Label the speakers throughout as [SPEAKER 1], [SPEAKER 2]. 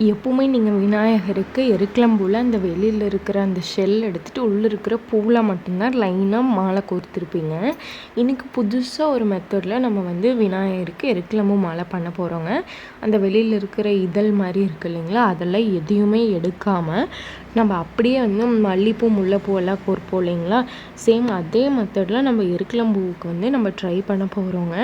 [SPEAKER 1] எப்பவுமே நீங்கள் விநாயகருக்கு எருக்கலம்பூவில் அந்த வெளியில் இருக்கிற அந்த ஷெல் எடுத்துகிட்டு உள்ளே இருக்கிற பூவில் மட்டும்தான் லைனாக மாலை கோர்த்துருப்பீங்க. இன்றைக்கி புதுசாக ஒரு மெத்தடில் நம்ம வந்து விநாயகருக்கு எருக்கலம்பூ மாலை பண்ண போகிறோங்க. அந்த வெளியில் இருக்கிற இதழ் மாதிரி இருக்குது இல்லைங்களா, அதெல்லாம் எதையுமே எடுக்காமல் நம்ம அப்படியே வந்து மல்லிகைப்பூ முல்லைப்பூ எல்லாம் கோர்ப்போம் இல்லைங்களா, சேம் அதே மெத்தடில் நம்ம எருக்கலம்பூவுக்கு வந்து நம்ம ட்ரை பண்ண போகிறோங்க.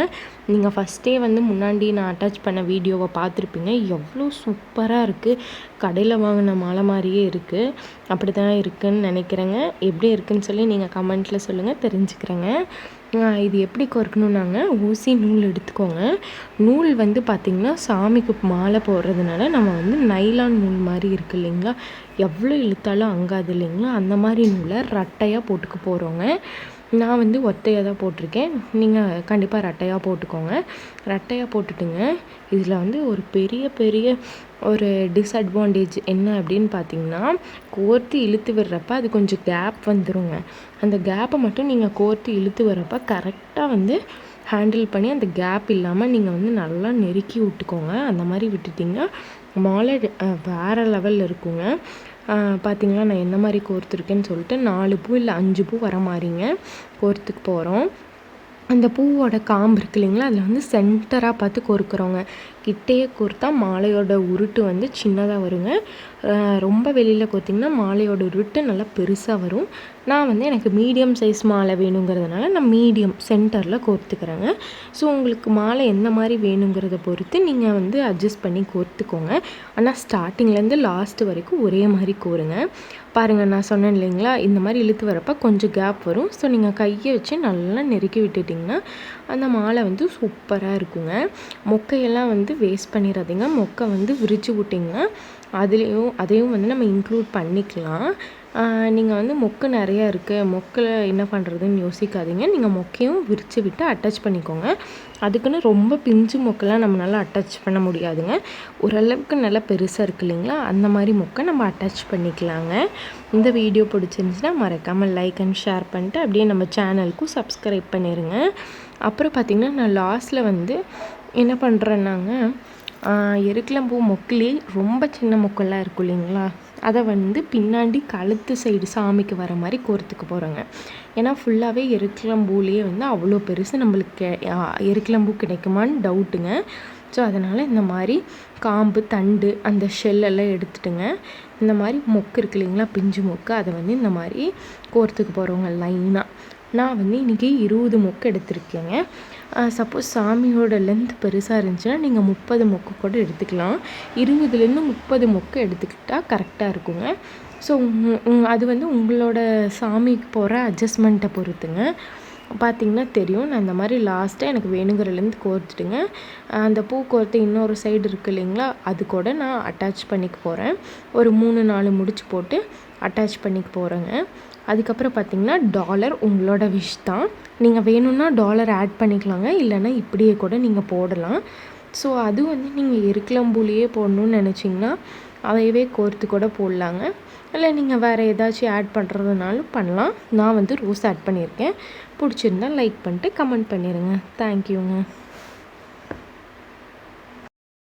[SPEAKER 1] நீங்கள் ஃபஸ்ட்டே வந்து முன்னாடி நான் அட்டாச் பண்ண வீடியோவை பார்த்துருப்பீங்க. எவ்வளோ சூப்பராக இருக்குது, கடையில் வாங்கின மாலை மாதிரியே இருக்குது. அப்படி தான் இருக்குதுன்னு நினைக்கிறேங்க. எப்படி இருக்குதுன்னு சொல்லி நீங்கள் கமெண்ட்டில் சொல்லுங்கள், தெரிஞ்சுக்கிறேங்க. இது எப்படி கோர்க்கணுன்னாங்க, ஊசி நூல் எடுத்துக்கோங்க. நூல் வந்து பார்த்திங்கன்னா சாமிக்கு மாலை போடுறதுனால நம்ம வந்து நைலான் நூல் மாதிரி இருக்குது இல்லைங்களா, எவ்வளோ இழுத்தாலும் அங்காது இல்லைங்களா, அந்த மாதிரி நூலை ரட்டையாக போட்டுக்க போகிறோங்க. நான் வந்து ஒத்தையாக தான் போட்டிருக்கேன், நீங்கள் கண்டிப்பாக ரட்டையாக போட்டுக்கோங்க. ரட்டையாக போட்டுட்டுங்க, இதில் வந்து ஒரு பெரிய ஒரு டிஸ்அட்வான்டேஜ் என்ன அப்படின்னு பார்த்தீங்கன்னா, கோர்த்து இழுத்து விடுறப்ப அது கொஞ்சம் கேப் வந்துடுங்க. அந்த கேப்பை மட்டும் நீங்கள் கோர்த்து இழுத்து வர்றப்ப கரெக்டாக வந்து ஹேண்டில் பண்ணி அந்த கேப் இல்லாமல் நீங்கள் வந்து நல்லா நெருக்கி விட்டுக்கோங்க. அந்த மாதிரி விட்டுட்டிங்கன்னா மாலை வேறு லெவலில் இருக்குங்க. பார்த்திங்களா நான் என்ன மாதிரி கோர்த்துருக்கேன்னு சொல்லிட்டு 4 பூ இல்லை 5 பூ வர மாதிரிங்க கோர்த்துக்கு போகிறோம். அந்த பூவோட காம்பு இருக்கு இல்லைங்களா, அதில் வந்து சென்டராக பார்த்து கோர்க்குறோங்க. கிட்டையே கோர்த்தா மாலையோட உருட்டு வந்து சின்னதாக வருங்க. ரொம்ப வெளியில் கோர்த்திங்கன்னா மாலையோட உருட்டு நல்லா பெருசாக வரும். நான் வந்து எனக்கு மீடியம் சைஸ் மாலை வேணுங்கிறதுனால நான் மீடியம் சென்டரில் கோர்த்துக்கிறேங்க. ஸோ உங்களுக்கு மாலை எந்த மாதிரி வேணுங்கிறத பொறுத்து நீங்கள் வந்து அட்ஜஸ்ட் பண்ணி கோர்த்துக்கோங்க. ஆனால் ஸ்டார்டிங்லேருந்து லாஸ்ட்டு வரைக்கும் ஒரே மாதிரி கோருங்க. பாருங்கள், நான் சொன்னேன் இல்லைங்களா, இந்த மாதிரி இழுத்து வரப்போ கொஞ்சம் கேப் வரும். ஸோ நீங்கள் கையை வச்சு நல்லா நெருக்கி விட்டுட்டிங்கன்னா அந்த மாலை வந்து சூப்பராக இருக்குங்க. மொக்கையெல்லாம் வந்து வேஸ்ட் பண்ணிடாதீங்க. மொக்கை வந்து விரித்து விட்டிங்கன்னா அதையும் வந்து நம்ம இன்க்ளூட் பண்ணிக்கலாம். நீங்கள் வந்து மொக்கு நிறையா இருக்குது, மொக்கில் என்ன பண்ணுறதுன்னு யோசிக்காதீங்க. நீங்கள் மொக்கையும் விரித்து விட்டு அட்டாச் பண்ணிக்கோங்க. அதுக்குன்னு ரொம்ப பிஞ்சு மொக்கெல்லாம் நம்மளால் அட்டாச் பண்ண முடியாதுங்க. ஓரளவுக்கு நல்லா பெருசாக இருக்குது இல்லைங்களா, அந்த மாதிரி மொக்கை நம்ம அட்டாச் பண்ணிக்கலாங்க. இந்த வீடியோ பிடிச்சிருந்துச்சுன்னா மறக்காமல் லைக் அண்ட் ஷேர் பண்ணிட்டு அப்படியே நம்ம சேனலுக்கும் சப்ஸ்கிரைப் பண்ணிடுங்க. அப்புறம் பார்த்திங்கன்னா நான் லாஸ்ட்டில் வந்து என்ன பண்ணுறேன்னாங்க, எருக்கலம்பூ மொக்கிலே ரொம்ப சின்ன மொக்கெல்லாம் இருக்கும் இல்லைங்களா, அதை வந்து பின்னாடி கழுத்து சைடு சாமிக்கு வர மாதிரி கோர்த்துக்க போகிறோங்க. ஏன்னா ஃபுல்லாகவே எருக்கலம்பூலேயே வந்து அவ்வளோ பெருசு நம்மளுக்கு எருக்கலம்பூ கிடைக்குமான்னு டவுட்டுங்க. ஸோ அதனால் இந்த மாதிரி காம்பு தண்டு அந்த ஷெல்லெல்லாம் எடுத்துட்டுங்க, இந்த மாதிரி மொக்கு இருக்கு இல்லைங்களா, பிஞ்சு மொக்கு, அதை வந்து இந்த மாதிரி கோர்த்துக்க போகிறோங்க லைனாக. நான் வந்து இன்றைக்கி 20 மொக்கு எடுத்திருக்கேங்க. சப்போஸ் சாமியோட லென்த் பெருசாக இருந்துச்சுன்னா நீங்கள் 30 மொக்கு கூட எடுத்துக்கலாம். 20லேருந்து 30 மொக்கு எடுத்துக்கிட்டால் கரெக்டாக இருக்குங்க. ஸோ அது வந்து உங்களோட சாமிக்கு போகிற அட்ஜஸ்ட்மெண்ட்டை பொறுத்துங்க. பார்த்திங்கன்னா தெரியும், நான் இந்த மாதிரி லாஸ்ட்டாக எனக்கு வேணுங்கிற லென்த் கோர்த்துட்டுங்க. அந்த பூ கோர்த்து இன்னொரு சைடு இருக்குது இல்லைங்களா, அது கூட நான் அட்டாச் பண்ணிக்க போகிறேன். ஒரு 3-4 முடிச்சு போட்டு அட்டாச் பண்ணிக்க போகிறேங்க. அதுக்கப்புறம் பார்த்திங்கன்னா டாலர் உங்களோட விஷ் தான். நீங்கள் வேணும்னா டாலர் ஆட் பண்ணிக்கலாங்க, இல்லைன்னா இப்படியே கூட நீங்கள் போடலாம். ஸோ அது வந்து நீங்கள் எருக்கலம்பூலேயே போடணுன்னு நினச்சிங்கன்னா அதையவே கோர்த்து கூட போடலாங்க. இல்லை நீங்கள் வேறு ஏதாச்சும் ஆட் பண்ணுறதுனாலும் பண்ணலாம். நான் வந்து ரோஸ் ஆட் பண்ணியிருக்கேன். பிடிச்சிருந்தா லைக் பண்ணிட்டு கமெண்ட் பண்ணிடுங்க. தேங்க்யூங்க.